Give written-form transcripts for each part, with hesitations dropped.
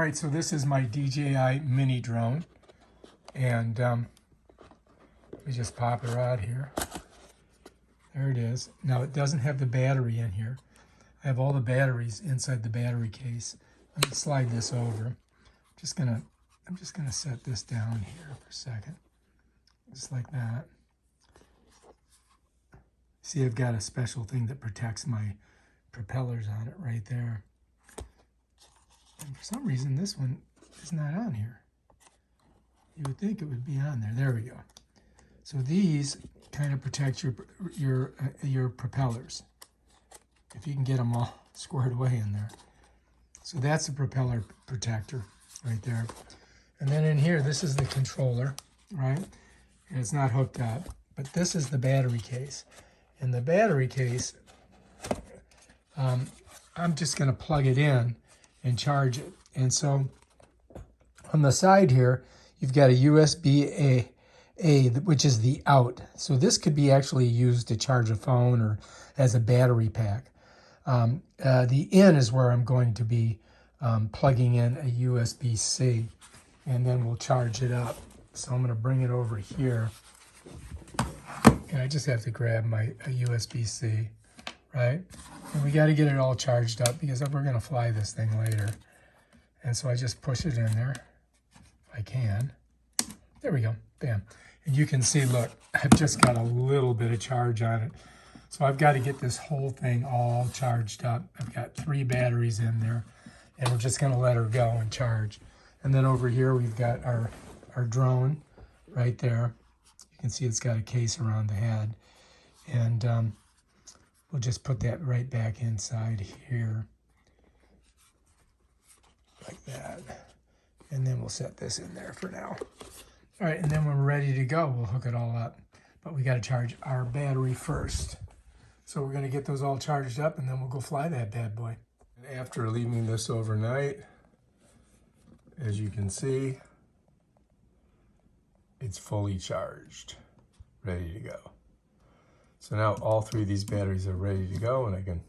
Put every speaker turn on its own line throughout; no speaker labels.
All right, so this is my DJI mini drone, and let me just pop it out here. There it is. Now it doesn't have the battery in here. I have all the batteries inside the battery case. Let me slide this over. I'm just gonna set this down here for a second, just like that. See, I've got a special thing that protects my propellers on it right there. And for some reason, this one is not on here. You would think it would be on there. There we go. So these kind of protect your propellers, if you can get them all squared away in there. So that's the propeller protector right there. And then in here, this is the controller, right? And it's not hooked up, but this is the battery case. In the battery case, I'm just going to plug it in and charge it. And so on the side here, you've got a USB-A, which is the out. So this could be actually used to charge a phone or as a battery pack. The in is where I'm going to be plugging in a USB-C, and then we'll charge it up. So I'm going to bring it over here, and I just have to grab my USB-C, right? And we got to get it all charged up because we're going to fly this thing later. And so I just push it in there, if I can. There we go, bam. And you can see, look, I've just got a little bit of charge on it. So I've got to get this whole thing all charged up. I've got 3 batteries in there, and we're just going to let her go and charge. And then over here, we've got our drone right there. You can see it's got a case around the head. And we'll just put that right back inside here, like that. And then we'll set this in there for now. All right, and then when we're ready to go, we'll hook it all up. But we got to charge our battery first. So we're going to get those all charged up, and then we'll go fly that bad boy. And after leaving this overnight, as you can see, it's fully charged, ready to go. So now all 3 of these batteries are ready to go, and I can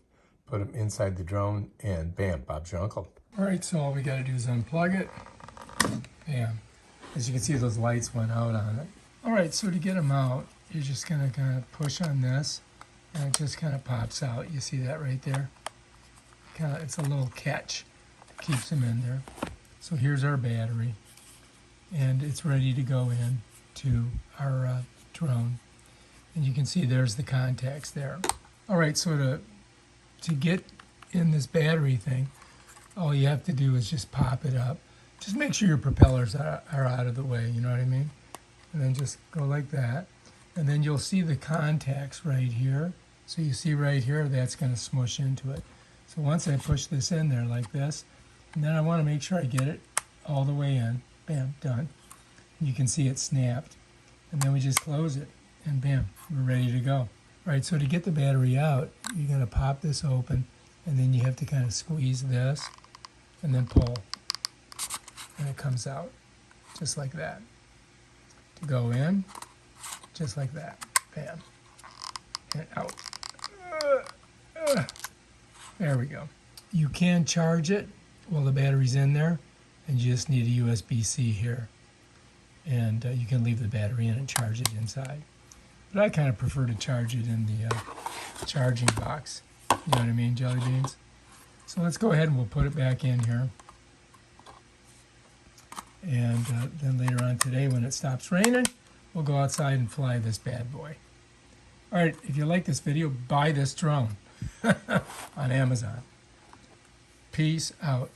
put them inside the drone, and bam, Bob's your uncle. All right, so all we got to do is unplug it. Bam. As you can see, those lights went out on it. All right, so to get them out, you're just going to kind of push on this, and it just kind of pops out. You see that right there? It's a little catch that keeps them in there. So here's our battery, and it's ready to go in to our drone. And you can see there's the contacts there. All right, so to get in this battery thing, all you have to do is just pop it up. Just make sure your propellers are out of the way, you know what I mean? And then just go like that. And then you'll see the contacts right here. So you see right here, that's gonna smush into it. So once I push this in there like this, and then I wanna make sure I get it all the way in. Bam, done. You can see it snapped. And then we just close it, and bam, we're ready to go. All right, so to get the battery out, you're gonna pop this open, and then you have to kind of squeeze this, and then pull. And it comes out, just like that. To go in, just like that, bam, and out. There we go. You can charge it while the battery's in there, and you just need a USB-C here. And you can leave the battery in and charge it inside. But I kind of prefer to charge it in the charging box. You know what I mean, jelly beans? So let's go ahead and we'll put it back in here. And then later on today, when it stops raining, we'll go outside and fly this bad boy. All right, if you like this video, buy this drone on Amazon. Peace out.